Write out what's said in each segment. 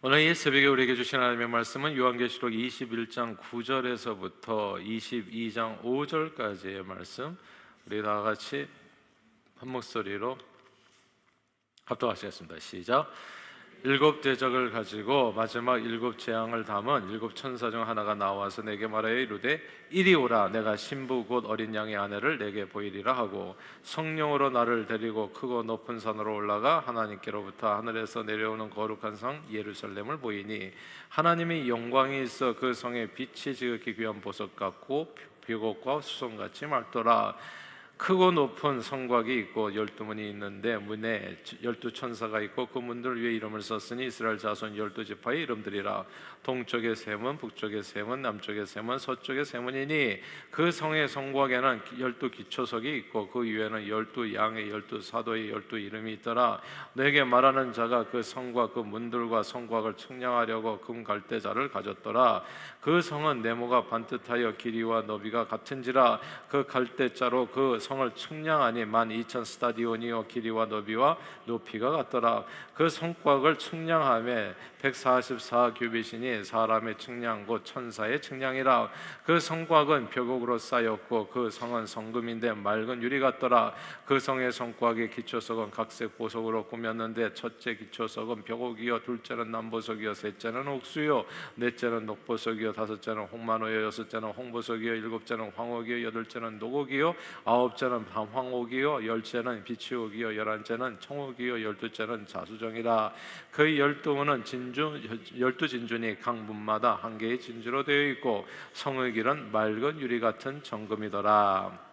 오늘 이 새벽에 우리에게 주신 하나님의 말씀은 요한계시록 21장 9절에서부터 22장 5절까지의 말씀, 우리 다 같이 한 목소리로 합독하시겠습니다. 시작. 일곱 대적을 가지고 마지막 일곱 재앙을 담은 일곱 천사 중 하나가 나와서 내게 말하여 이르되 이리 오라. 내가 신부 곧 어린 양의 아내를 내게 보이리라 하고 성령으로 나를 데리고 크고 높은 산으로 올라가 하나님께로부터 하늘에서 내려오는 거룩한 성 예루살렘을 보이니 하나님의 영광이 있어 그 성에 빛이 지극히 귀한 보석 같고 벽옥과 수송같이 맑더라. 크고 높은 성곽이 있고 12문이 있는데 문에 12천사가 있고 그 문들 위에 이름을 썼으니 이스라엘 자손 12지파의 이름들이라. 동쪽의 세 문, 북쪽의 세 문, 남쪽의 세 문, 서쪽의 세 문이니 그 성의 성곽에는 12기초석이 있고 그 위에는 12양의 12사도의 12 이름이 있더라. 내게 말하는 자가 그 성과 그 문들과 성곽을 측량하려고 금 갈대자를 가졌더라. 그 성은 네모가 반듯하여 길이와 너비가 같은지라. 그 갈대자로 그 성을 측량하니 12,000 스타디온이요 길이와 너비와 높이가 같더라. 그 성곽을 측량하며 144 규빗이니 사람의 측량 곧 천사의 측량이라. 그 성곽은 벽옥으로 쌓였고 그 성은 성금인데 맑은 유리 같더라. 그 성의 성곽의 기초석은 각색 보석으로 꾸몄는데 첫째 기초석은 벽옥이요 둘째는 남보석이요 셋째는 옥수요 넷째는 녹보석이요 다섯째는 홍만호요 여섯째는 홍보석이요 일곱째는 황옥이요 여덟째는 노곡이요 아홉째는 밤황옥이요 열째는 비치옥이요 열한째는 청옥이요 열두째는 자수정이라. 그 12문은 열두 진준이 각 문마다 한 개의 진주로 되어 있고 성의 길은 맑은 유리 같은 정금이더라.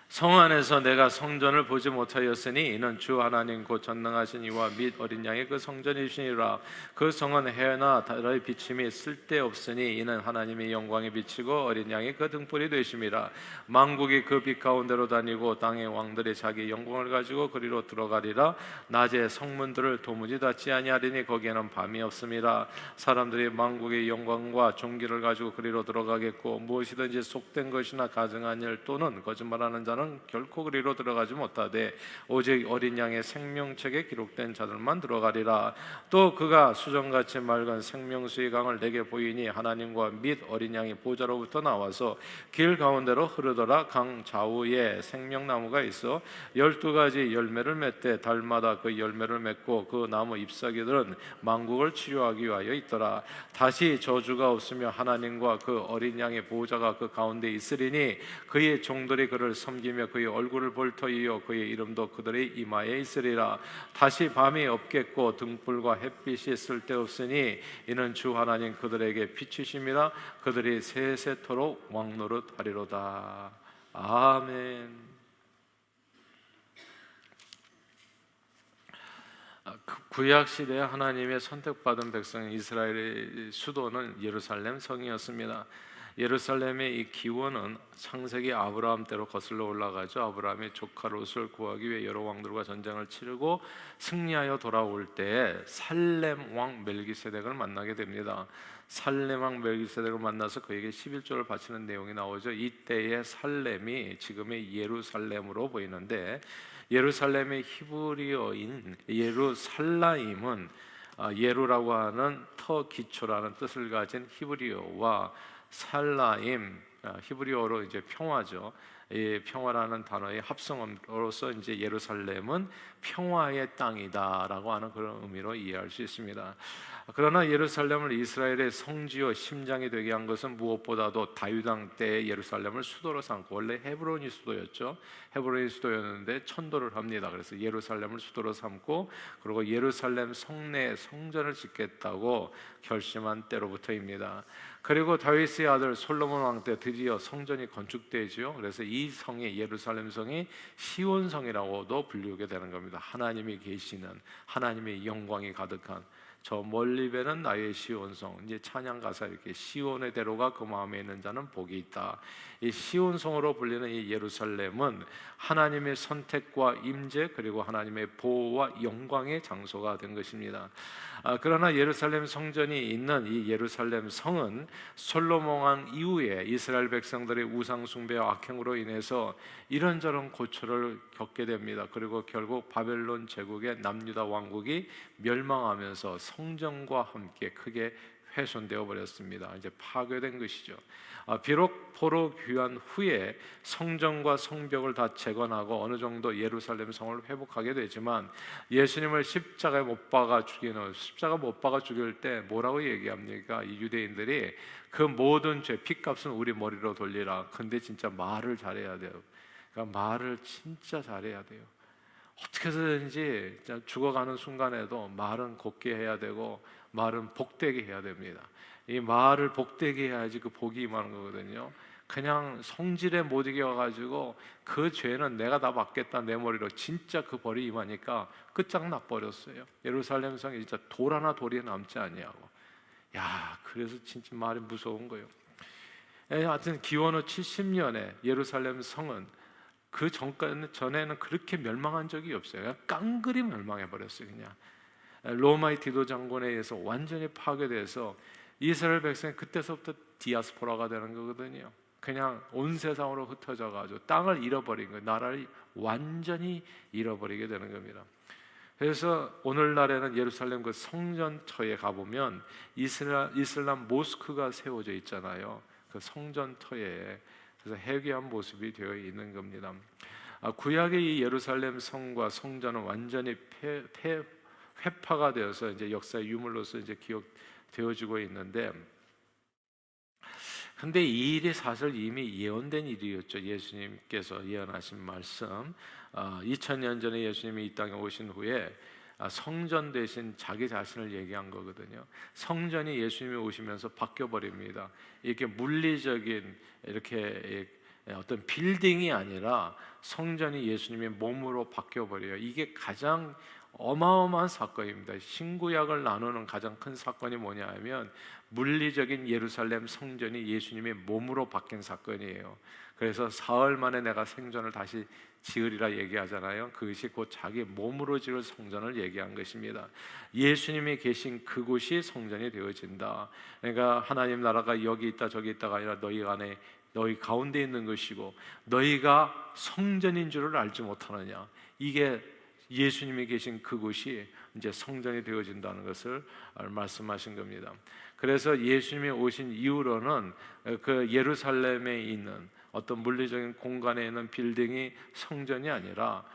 성 안에서 내가 성전을 보지 못하였으니 이는 주 하나님 곧 전능하신 이와 및 어린 양의 그 성전이시니라. 그 성은 해나 달의 비침이 쓸데없으니 이는 하나님의 영광이 비치고 어린 양이 그 등불이 되심이라. 만국이 그 빛 가운데로 다니고 땅의 왕들이 자기 영광을 가지고 그리로 들어가리라. 낮에 성문들을 도무지 닫지 아니하리니 거기에는 밤이 없음이라. 사람들이 만국의 영광과 존귀를 가지고 그리로 들어가겠고 무엇이든지 속된 것이나 가증한 일 또는 거짓말하는 자는 결코 그리로 들어가지 못하되 오직 어린 양의 생명책에 기록된 자들만 들어가리라. 또 그가 수정같이 맑은 생명수의 강을 내게 보이니 하나님과 및 어린 양의 보좌로부터 나와서 길 가운데로 흐르더라. 강 좌우에 생명나무가 있어 12가지 열매를 맺되 달마다 그 열매를 맺고 그 나무 잎사귀들은 만국을 치료하기 위하여 있더라. 다시 저주가 없으며 하나님과 그 어린 양의 보좌가 그 가운데 있으리니 그의 종들이 그를 섬기며 그의 얼굴을 볼 터이요 그의 이름도 그들의 이마에 있으리라. 다시 밤이 없겠고 등불과 햇빛이 쓸데없으니 이는 주 하나님 그들에게 빛이심이라. 그들이 세세토록 왕노릇하리로다. 아멘. 구약 시대에 하나님의 선택받은 백성 이스라엘의 수도는 예루살렘 성이었습니다. 예루살렘의 이 기원은 창세기 아브라함 때로 거슬러 올라가죠. 아브라함이 조카 롯을 구하기 위해 여러 왕들과 전쟁을 치르고 승리하여 돌아올 때 살렘 왕 멜기세덱을 만나게 됩니다. 살렘 왕 멜기세덱을 만나서 그에게 11조를 바치는 내용이 나오죠. 이때의 살렘이 지금의 예루살렘으로 보이는데 예루살렘의 히브리어인 예루살라임은 예루라고 하는 터 기초라는 뜻을 가진 히브리어와 살라임 히브리어로 이제 평화죠. 이 평화라는 단어의 합성어로서 이제 예루살렘은 평화의 땅이다라고 하는 그런 의미로 이해할 수 있습니다. 그러나 예루살렘을 이스라엘의 성지요 심장이 되게 한 것은 무엇보다도 다윗 왕 때 예루살렘을 수도로 삼고 원래 헤브론이 수도였죠. 헤브론이 수도였는데 천도를 합니다. 그래서 예루살렘을 수도로 삼고 그리고 예루살렘 성내에 성전을 짓겠다고 결심한 때로부터입니다. 그리고 다윗의 아들 솔로몬 왕 때 드디어 성전이 건축되지요. 그래서 이 성이 예루살렘 성이 시온성이라고도 불리게 되는 겁니다. 하나님이 계시는 하나님의 영광이 가득한 저 멀리 배는 나의 시온성. 이제 찬양 가사 이렇게 시온의 대로가 그 마음에 있는 자는 복이 있다. 이 시온성으로 불리는 이 예루살렘은 하나님의 선택과 임재 그리고 하나님의 보호와 영광의 장소가 된 것입니다. 그러나 예루살렘 성전이 있는 이 예루살렘 성은 솔로몬 왕 이후에 이스라엘 백성들의 우상 숭배와 악행으로 인해서 이런저런 고초를 겪게 됩니다. 그리고 결국 바벨론 제국의 남유다 왕국이 멸망하면서 성전과 함께 크게 훼손되어 버렸습니다. 이제 파괴된 것이죠. 비록 포로 귀환 후에 성전과 성벽을 다 재건하고 어느 정도 예루살렘 성을 회복하게 되지만 예수님을 십자가에 못 박아 죽일 때 뭐라고 얘기합니까? 이 유대인들이 그 모든 죄 핏값은 우리 머리로 돌리라. 근데 진짜 말을 잘해야 돼요. 그러니까 말을 진짜 잘해야 돼요. 어떻게 해서든지 죽어가는 순간에도 말은 곱게 해야 되고 말은 복되게 해야 됩니다. 이 말을 복되게 해야지 그 복이 임하는 거거든요. 그냥 성질에 못 이겨가지고 그 죄는 내가 다 받겠다 내 머리로 진짜 그 벌이 임하니까 끝장나 버렸어요. 예루살렘 성에 진짜 돌 하나 돌이 남지 아니하고. 야, 그래서 진짜 말이 무서운 거예요. 하여튼 기원 후 70년에 예루살렘 성은 그 전에는 그렇게 멸망한 적이 없어요. 그냥 깡그리 멸망해 버렸어요. 그냥 로마의 디도 장군에 의해서 완전히 파괴돼서 이스라엘 백성이 그때서부터 디아스포라가 되는 거거든요. 그냥 온 세상으로 흩어져 가지고 땅을 잃어버린 거예요. 나라를 완전히 잃어버리게 되는 겁니다. 그래서 오늘날에는 예루살렘 그 성전터에 가보면 이슬람 모스크가 세워져 있잖아요. 그 성전터에 그래서 해괴한 모습이 되어 있는 겁니다. 구약의 이 예루살렘 성과 성전은 완전히 회파가 되어서 이제 역사의 유물로서 이제 기억되어지고 있는데, 근데 이 일이 사실 이미 예언된 일이었죠. 예수님께서 예언하신 말씀. 2000년 전에 예수님이 이 땅에 오신 후에 성전 대신 자기 자신을 얘기한 거거든요. 성전이 예수님이 오시면서 바뀌어 버립니다. 이렇게 물리적인 이렇게 어떤 빌딩이 아니라 성전이 예수님의 몸으로 바뀌어 버려요. 이게 가장 어마어마한 사건입니다. 신구약을 나누는 가장 큰 사건이 뭐냐 하면 물리적인 예루살렘 성전이 예수님의 몸으로 바뀐 사건이에요. 그래서 사흘 만에 내가 생전을 다시 지으리라 얘기하잖아요. 그것이 곧 자기 몸으로 지을 성전을 얘기한 것입니다. 예수님이 계신 그곳이 성전이 되어진다. 그러니까 하나님 나라가 여기 있다 저기 있다가 아니라 너희 안에 너희 가운데 있는 것이고 너희가 성전인 줄을 알지 못하느냐. 이게 예수님이 계신 그곳이 이제 성전이 되어진다는 것을 말씀하신 겁니다. 그래서 예수님이 오신 이후로는 그 예루살렘에 있는 어떤 물리적인 공간에 있는 빌딩이 성전이 아니라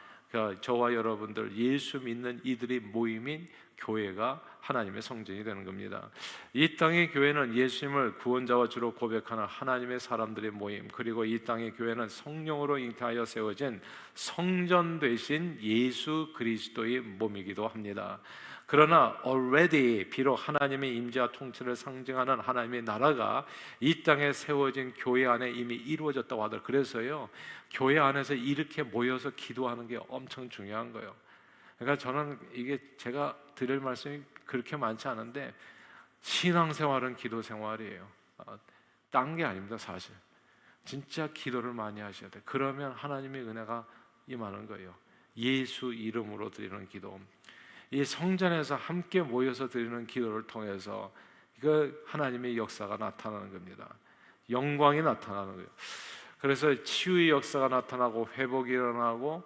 저와 여러분들 예수 믿는 이들의 모임인 교회가 하나님의 성전이 되는 겁니다. 이 땅의 교회는 예수님을 구원자와 주로 고백하는 하나님의 사람들의 모임, 그리고 이 땅의 교회는 성령으로 잉태하여 세워진 성전 되신 예수 그리스도의 몸이기도 합니다. 그러나 already 비록 하나님의 임재와 통치를 상징하는 하나님의 나라가 이 땅에 세워진 교회 안에 이미 이루어졌다고 하더라고요. 그래서요, 교회 안에서 이렇게 모여서 기도하는 게 엄청 중요한 거예요. 그러니까 저는 이게 제가 드릴 말씀이 그렇게 많지 않은데 신앙생활은 기도생활이에요. 딴 게 아닙니다. 사실 진짜 기도를 많이 하셔야 돼요. 그러면 하나님의 은혜가 임하는 거예요. 예수 이름으로 드리는 기도, 이 성전에서 함께 모여서 드리는 기도를 통해서 그 하나님의 역사가 나타나는 겁니다. 영광이 나타나는 거예요. 그래서 치유의 역사가 나타나고 회복이 일어나고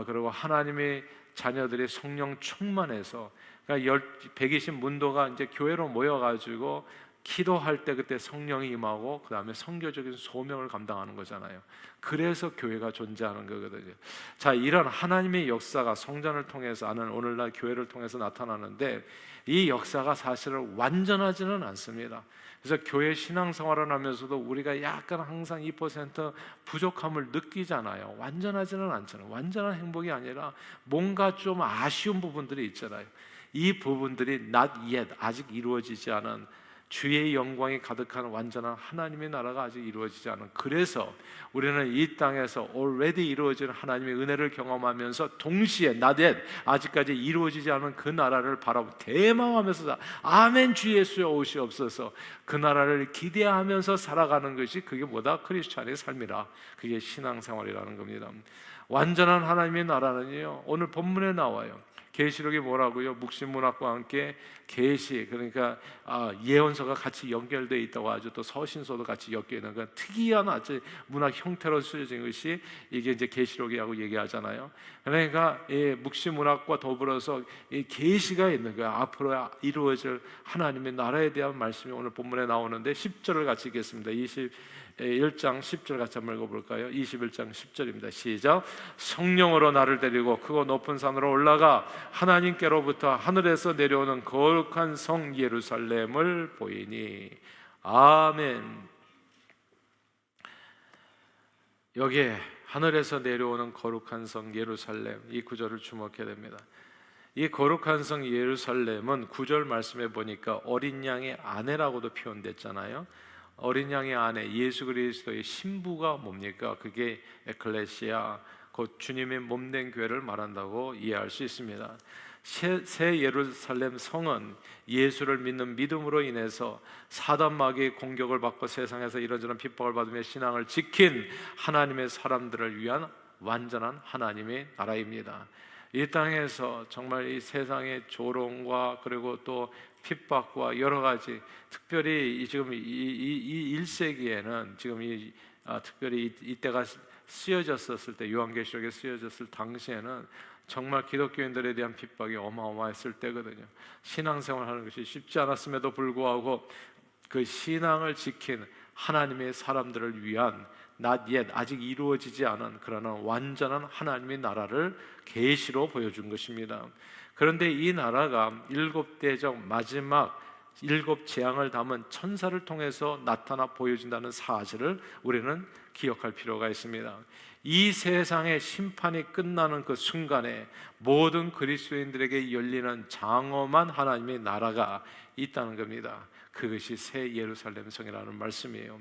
그리고 하나님의 자녀들이 성령 충만해서, 그러니까 120 문도가 이제 교회로 모여가지고 기도할 때 그때 성령이 임하고 그 다음에 선교적인 소명을 감당하는 거잖아요. 그래서 교회가 존재하는 거거든요. 자, 이런 하나님의 역사가 성전을 통해서 하는 오늘날 교회를 통해서 나타나는데 이 역사가 사실은 완전하지는 않습니다. 그래서 교회 신앙생활을 하면서도 우리가 약간 항상 2% 부족함을 느끼잖아요. 완전하지는 않잖아요. 완전한 행복이 아니라 뭔가 좀 아쉬운 부분들이 있잖아요. 이 부분들이 not yet, 아직 이루어지지 않은 주의 영광이 가득한 완전한 하나님의 나라가 아직 이루어지지 않은, 그래서 우리는 이 땅에서 already 이루어진 하나님의 은혜를 경험하면서 동시에 나댓 아직까지 이루어지지 않은 그 나라를 바라보고 대망하면서 아멘 주 예수여 오시옵소서, 그 나라를 기대하면서 살아가는 것이 그게 뭐다? 크리스찬의 삶이라. 그게 신앙생활이라는 겁니다. 완전한 하나님의 나라는요, 오늘 본문에 나와요. 계시록이 뭐라고요? 묵신문학과 함께 계시, 그러니까 예언서가 같이 연결되어 있다고 하죠. 또 서신서도 같이 엮여 있는 그 특이한 아주 문학 형태로 쓰여진 것이 이게 이제 계시록이라고 얘기하잖아요. 그러니까 이 묵신문학과 더불어서 이 계시가 있는 거야. 앞으로 이루어질 하나님의 나라에 대한 말씀이 오늘 본문에 나오는데 10절을 같이 읽겠습니다. 1장 10절 같이 한번 읽어볼까요? 21장 10절입니다. 시작. 성령으로 나를 데리고 크고 높은 산으로 올라가 하나님께로부터 하늘에서 내려오는 거룩한 성 예루살렘을 보이니. 아멘. 여기에 하늘에서 내려오는 거룩한 성 예루살렘, 이 구절을 주목해야 됩니다. 이 거룩한 성 예루살렘은 9절 말씀에 보니까 어린 양의 아내라고도 표현됐잖아요. 어린 양의 아내 예수 그리스도의 신부가 뭡니까? 그게 에클레시아, 곧 주님의 몸된 교회를 말한다고 이해할 수 있습니다. 새 예루살렘 성은 예수를 믿는 믿음으로 인해서 사단 마귀의 공격을 받고 세상에서 이런저런 핍박을 받으며 신앙을 지킨 하나님의 사람들을 위한 완전한 하나님의 나라입니다. 이 땅에서 정말 이 세상의 조롱과 그리고 또 핍박과 여러 가지, 특별히 지금 이 1세기에는 지금 특별히 이때가 쓰여졌었을 때, 요한계시록에 쓰여졌을 당시에는 정말 기독교인들에 대한 핍박이 어마어마했을 때거든요. 신앙생활하는 것이 쉽지 않았음에도 불구하고 그 신앙을 지킨 하나님의 사람들을 위한 not yet, 아직 이루어지지 않은 그러나 완전한 하나님의 나라를 계시로 보여준 것입니다. 그런데 이 나라가 7대적 마지막 7 재앙을 담은 천사를 통해서 나타나 보여진다는 사실을 우리는 기억할 필요가 있습니다. 이 세상의 심판이 끝나는 그 순간에 모든 그리스도인들에게 열리는 장엄한 하나님의 나라가 있다는 겁니다. 그것이 새 예루살렘 성이라는 말씀이에요.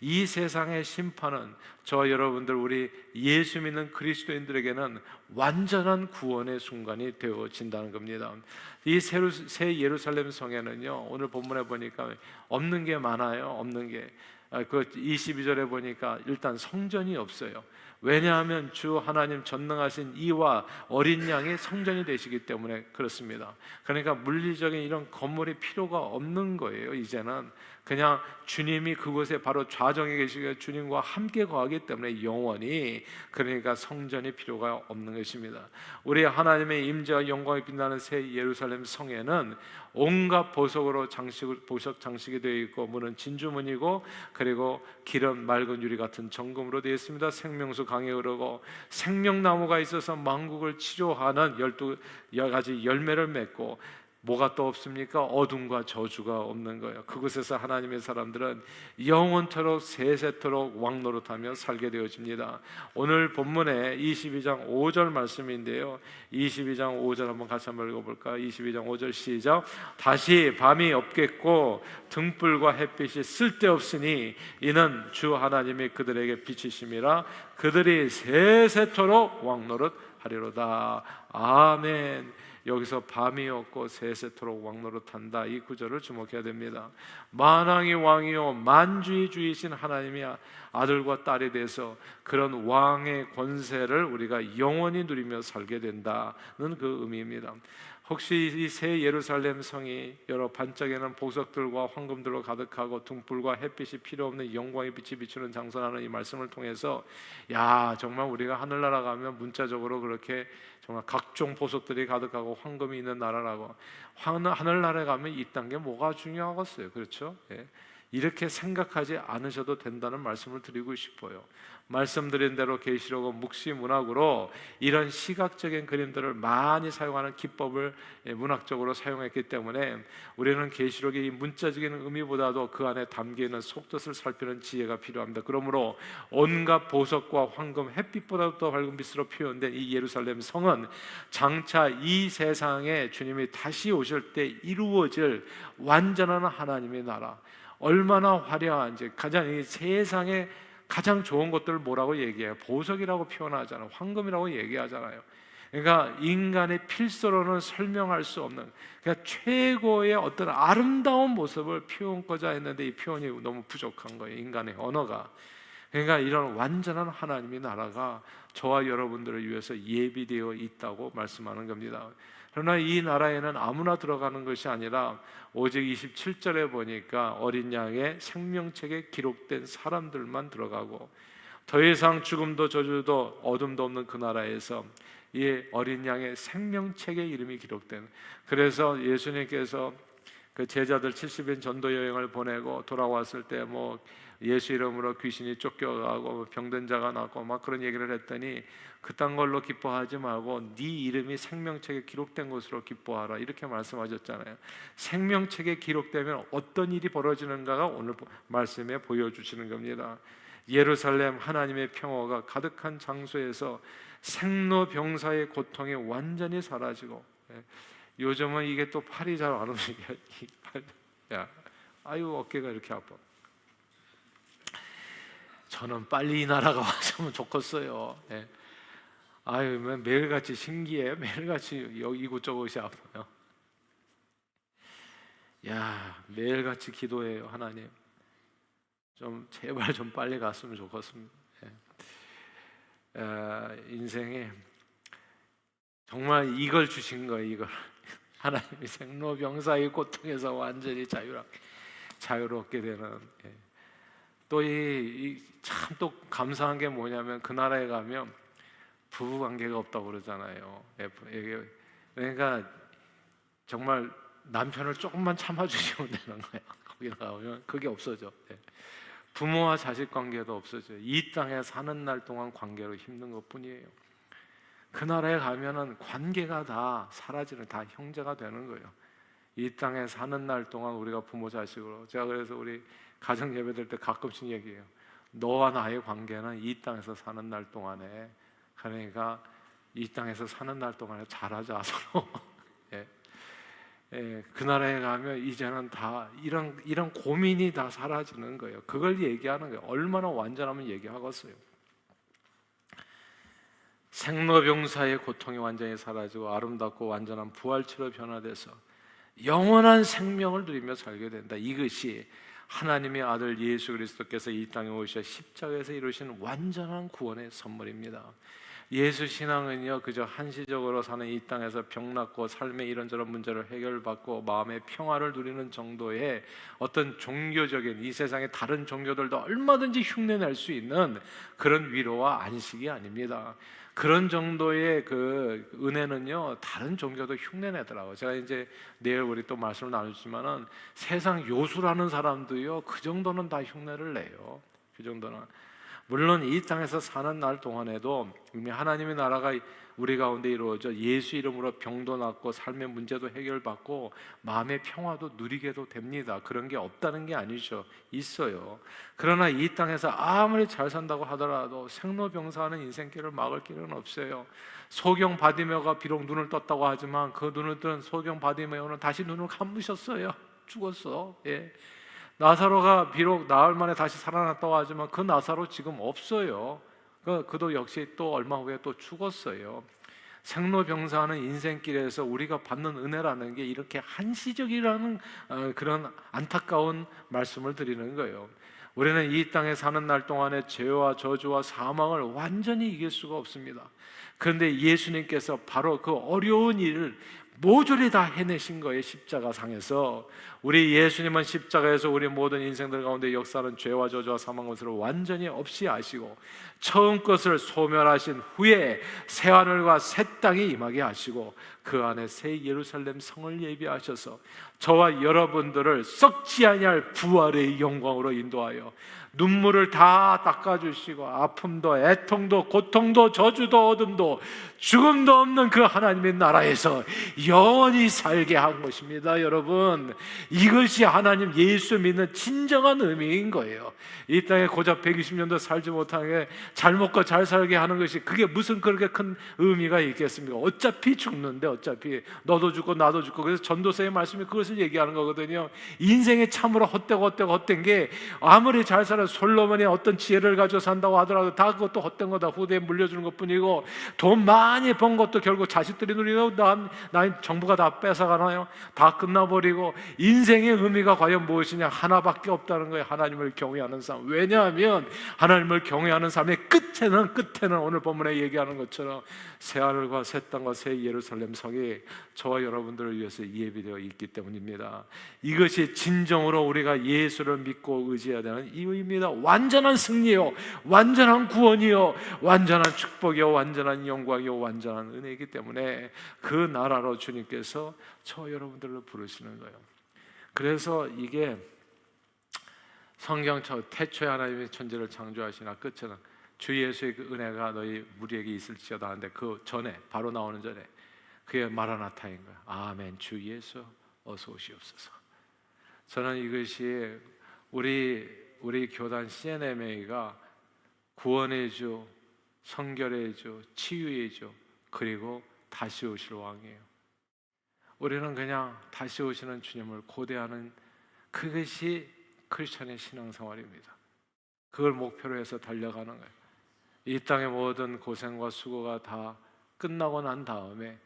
이 세상의 심판은 저 여러분들, 우리 예수 믿는 그리스도인들에게는 완전한 구원의 순간이 되어진다는 겁니다. 이 새 예루살렘 성에는요, 오늘 본문에 보니까 없는 게 많아요. 없는 게, 그 22절에 보니까 일단 성전이 없어요. 왜냐하면 주 하나님 전능하신 이와 어린 양이 성전이 되시기 때문에 그렇습니다. 그러니까 물리적인 이런 건물이 필요가 없는 거예요. 이제는 그냥 주님이 그곳에 바로 좌정에 계시고 주님과 함께 거하기 때문에 영원히, 그러니까 성전이 필요가 없는 것입니다. 우리 하나님의 임재와 영광이 빛나는 새 예루살렘 성에는 온갖 보석 장식이 되어 있고, 문은 진주문이고, 그리고 길은 맑은 유리 같은 정금으로 되어 있습니다. 생명수 강이 흐르고 생명나무가 있어서 만국을 치료하는 12가지 열매를 맺고, 뭐가 또 없습니까? 어둠과 저주가 없는 거예요. 그곳에서 하나님의 사람들은 영원토록 세세토록 왕노릇하며 살게 되어집니다. 오늘 본문에 22장 5절 말씀인데요, 22장 5절 한번 같이 한번 읽어볼까요? 22장 5절 시작. 다시 밤이 없겠고 등불과 햇빛이 쓸데없으니 이는 주 하나님이 그들에게 빛이심이라 그들이 세세토록 왕노릇하리로다. 아멘. 여기서 밤이 없고 세세토록 왕노릇한다, 이 구절을 주목해야 됩니다. 만왕의 왕이요 만주의 주이신 하나님이 아들과 딸이 돼서 그런 왕의 권세를 우리가 영원히 누리며 살게 된다는 그 의미입니다. 혹시 이 새 예루살렘 성이 여러 반짝이는 보석들과 황금들로 가득하고 등불과 햇빛이 필요 없는 영광의 빛이 비추는 장소라는 이 말씀을 통해서, 야, 정말 우리가 하늘나라 가면 문자적으로 그렇게 정말 각종 보석들이 가득하고 황금이 있는 나라라고, 하늘나라에 가면 이딴 게 뭐가 중요하겠어요? 그렇죠? 예. 이렇게 생각하지 않으셔도 된다는 말씀을 드리고 싶어요. 말씀드린 대로 계시록은 묵시 문학으로 이런 시각적인 그림들을 많이 사용하는 기법을 문학적으로 사용했기 때문에 우리는 계시록의 이 문자적인 의미보다도 그 안에 담겨있는 속뜻을 살피는 지혜가 필요합니다. 그러므로 온갖 보석과 황금, 햇빛보다도 더 밝은 빛으로 표현된 이 예루살렘 성은 장차 이 세상에 주님이 다시 오실 때 이루어질 완전한 하나님의 나라, 얼마나 화려한지, 가장 이 세상에 가장 좋은 것들을 뭐라고 얘기해요? 보석이라고 표현하잖아요. 황금이라고 얘기하잖아요. 그러니까 인간의 필서로는 설명할 수 없는, 그러니까 최고의 어떤 아름다운 모습을 표현하고자 했는데 이 표현이 너무 부족한 거예요. 인간의 언어가. 그러니까 이런 완전한 하나님의 나라가 저와 여러분들을 위해서 예비되어 있다고 말씀하는 겁니다. 그러나 이 나라에는 아무나 들어가는 것이 아니라 오직 27절에 보니까 어린 양의 생명책에 기록된 사람들만 들어가고, 더 이상 죽음도 저주도 어둠도 없는 그 나라에서 이 어린 양의 생명책에 이름이 기록된, 그래서 예수님께서 그 제자들 70인 전도 여행을 보내고 돌아왔을 때 뭐 예수 이름으로 귀신이 쫓겨가고 병든 자가 낫고 막 그런 얘기를 했더니 그딴 걸로 기뻐하지 말고 네 이름이 생명책에 기록된 것으로 기뻐하라, 이렇게 말씀하셨잖아요. 생명책에 기록되면 어떤 일이 벌어지는가가 오늘 말씀에 보여주시는 겁니다. 예루살렘 하나님의 평화가 가득한 장소에서 생로병사의 고통이 완전히 사라지고, 요즘은 이게 또 팔이 잘 안 움직여. 야, 아유 어깨가 이렇게 아파. 저는 빨리 이 나라가 왔으면 좋겠어요. 아유 매일같이 신기해. 매일같이 이곳저곳이 아파요. 야, 매일같이 기도해요. 하나님 좀 제발 좀 빨리 갔으면 좋겠습니다. 인생에 정말 이걸 주신 거예요. 이걸 하나님이 생로병사의 고통에서 완전히 자유롭게 되는. 또 참 또 감사한 게 뭐냐면 그 나라에 가면 부부 관계가 없다고 그러잖아요. 그러니까 정말 남편을 조금만 참아주시면 되는 거예요. 거기 나오면 그게 없어져. 부모와 자식 관계도 없어져요. 이 땅에 사는 날 동안 관계로 힘든 것뿐이에요. 그 나라에 가면은 관계가 다 사라지는, 다 형제가 되는 거예요. 이 땅에 사는 날 동안 우리가 부모 자식으로, 제가 그래서 우리 가정 예배될 때 가끔씩 얘기해요. 너와 나의 관계는 이 땅에서 사는 날 동안에, 그러니까 이 땅에서 사는 날 동안에 잘하자 서로. 그 나라에 가면 이제는 다 이런 고민이 다 사라지는 거예요. 그걸 얘기하는 거예요. 얼마나 완전하면 얘기하겠어요. 생로병사의 고통이 완전히 사라지고 아름답고 완전한 부활체로 변화돼서 영원한 생명을 누리며 살게 된다. 이것이 하나님의 아들 예수 그리스도께서 이 땅에 오셔 십자가에서 이루신 완전한 구원의 선물입니다. 예수 신앙은요 그저 한시적으로 사는 이 땅에서 병났고 삶의 이런저런 문제를 해결받고 마음의 평화를 누리는 정도의 어떤 종교적인, 이 세상의 다른 종교들도 얼마든지 흉내낼 수 있는 그런 위로와 안식이 아닙니다. 그런 정도의 그 은혜는요 다른 종교도 흉내내더라고요. 제가 이제 내일 우리 또 말씀을 나누지만은 세상 요술하는 사람도요 그 정도는 다 흉내를 내요. 그 정도는. 물론 이 땅에서 사는 날 동안에도 이미 하나님의 나라가 우리 가운데 이루어져 예수 이름으로 병도 낫고 삶의 문제도 해결받고 마음의 평화도 누리게도 됩니다. 그런 게 없다는 게 아니죠. 있어요. 그러나 이 땅에서 아무리 잘 산다고 하더라도 생로병사하는 인생길을 막을 길은 없어요. 소경 바디메오가 비록 눈을 떴다고 하지만 그 눈을 뜬 소경 바디메오는 다시 눈을 감으셨어요. 죽었어. 나사로가 비록 나흘 만에 다시 살아났다고 하지만 그 나사로 지금 없어요. 그도 역시 또 얼마 후에 또 죽었어요. 생로병사하는 인생길에서 우리가 받는 은혜라는 게 이렇게 한시적이라는 그런 안타까운 말씀을 드리는 거예요. 우리는 이 땅에 사는 날 동안에 죄와 저주와 사망을 완전히 이길 수가 없습니다. 그런데 예수님께서 바로 그 어려운 일을 모조리 다 해내신 거예요. 십자가상에서. 우리 예수님은 십자가에서 우리 모든 인생들 가운데 역사하는 죄와 저주와 사망 것을 완전히 없이 하시고 처음 것을 소멸하신 후에 새하늘과 새 땅이 임하게 하시고 그 안에 새 예루살렘 성을 예비하셔서 저와 여러분들을 썩지 아니할 부활의 영광으로 인도하여 눈물을 다 닦아주시고 아픔도 애통도 고통도 저주도 어둠도 죽음도 없는 그 하나님의 나라에서 영원히 살게 한 것입니다. 여러분, 이것이 하나님 예수 믿는 진정한 의미인 거예요. 이 땅에 고작 120년도 살지 못하게 잘 먹고 잘 살게 하는 것이 그게 무슨 그렇게 큰 의미가 있겠습니까? 어차피 죽는데, 어차피 너도 죽고 나도 죽고. 그래서 전도서의 말씀이 그것을 얘기하는 거거든요. 인생이 참으로 헛된 게, 아무리 잘 살아 솔로몬이 어떤 지혜를 가지고 산다고 하더라도 다 그것도 헛된 거다. 후대에 물려주는 것뿐이고, 돈 많이 번 것도 결국 자식들이 누리고 나 정부가 다 뺏어가나요? 다 끝나버리고. 인생의 의미가 과연 무엇이냐? 하나밖에 없다는 거예요. 하나님을 경외하는 삶. 왜냐하면 하나님을 경외하는 삶의 끝에는 오늘 본문에 얘기하는 것처럼 새하늘과 새 땅과 새 예루살렘 성이 저와 여러분들을 위해서 예비되어 있기 때문입니다. 이것이 진정으로 우리가 예수를 믿고 의지해야 되는 이유입니다. 완전한 승리요, 완전한 구원이요, 완전한 축복이요, 완전한 영광이요, 완전한 은혜이기 때문에 그 나라로 주님께서 저 여러분들을 부르시는 거예요. 그래서 이게 성경처럼 태초에 하나님의 천지를 창조하시나 끝에는 주 예수의 그 은혜가 너희 우리에게 있을지어다 하는데, 그 전에, 바로 나오는 전에 그게 마라나타인 거예요. 아멘, 주 예수 어서 오시옵소서. 저는 이것이 우리 교단 CNMA가 구원의 주, 성결의 주, 치유의 주, 그리고 다시 오실 왕이에요. 우리는 그냥 다시 오시는 주님을 고대하는, 그것이 크리스천의 신앙생활입니다. 그걸 목표로 해서 달려가는 거예요. 이 땅의 모든 고생과 수고가 다 끝나고 난 다음에,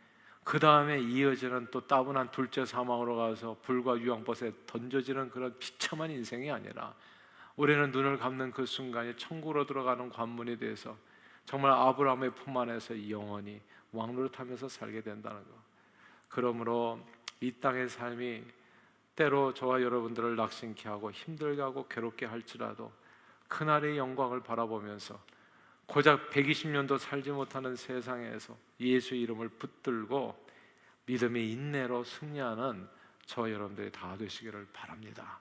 그 다음에 이어지는 또 따분한 둘째 사망으로 가서 불과 유황벗에 던져지는 그런 비참한 인생이 아니라, 우리는 눈을 감는 그 순간에 천국으로 들어가는 관문이 돼서 정말 아브라함의 품 안에서 영원히 왕노릇하면서 살게 된다는 것. 그러므로 이 땅의 삶이 때로 저와 여러분들을 낙심케 하고 힘들게 하고 괴롭게 할지라도, 그날의 영광을 바라보면서 고작 120년도 살지 못하는 세상에서 예수 이름을 붙들고 믿음의 인내로 승리하는 저 여러분들이 다 되시기를 바랍니다.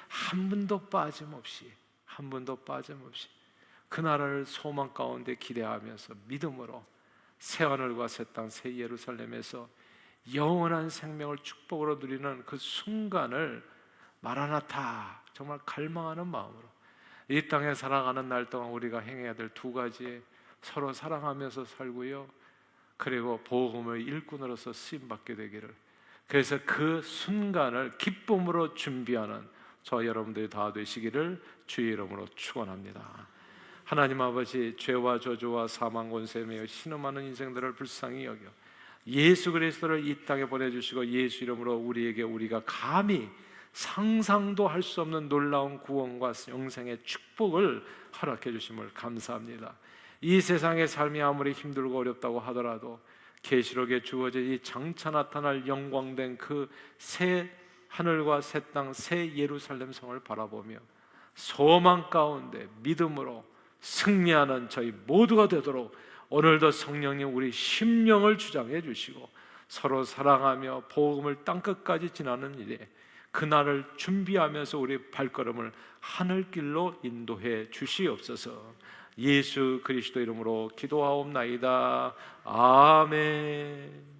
한 분도 빠짐없이 그 나라를 소망 가운데 기대하면서 믿음으로 새하늘과 새 땅 새 예루살렘에서 영원한 생명을 축복으로 누리는 그 순간을 마라나타, 정말 갈망하는 마음으로 이 땅에 살아가는 날 동안 우리가 행해야 될 두 가지, 서로 사랑하면서 살고요, 그리고 복음의 일꾼으로서 쓰임받게 되기를, 그래서 그 순간을 기쁨으로 준비하는 저 여러분들이 다 되시기를 주의 이름으로 축원합니다. 하나님 아버지, 죄와 저주와 사망 권세에 매여 신음하는 인생들을 불쌍히 여겨 예수 그리스도를 이 땅에 보내주시고, 예수 이름으로 우리가 감히 상상도 할 수 없는 놀라운 구원과 영생의 축복을 허락해 주심을 감사합니다. 이 세상의 삶이 아무리 힘들고 어렵다고 하더라도 계시록에 주어진 이 장차 나타날 영광된 그 새 하늘과 새 땅 새 예루살렘 성을 바라보며 소망 가운데 믿음으로 승리하는 저희 모두가 되도록 오늘도 성령님 우리 심령을 주장해 주시고, 서로 사랑하며 복음을 땅끝까지 지나는 일에 그날을 준비하면서 우리 발걸음을 하늘길로 인도해 주시옵소서. 예수 그리스도 이름으로 기도하옵나이다. 아멘.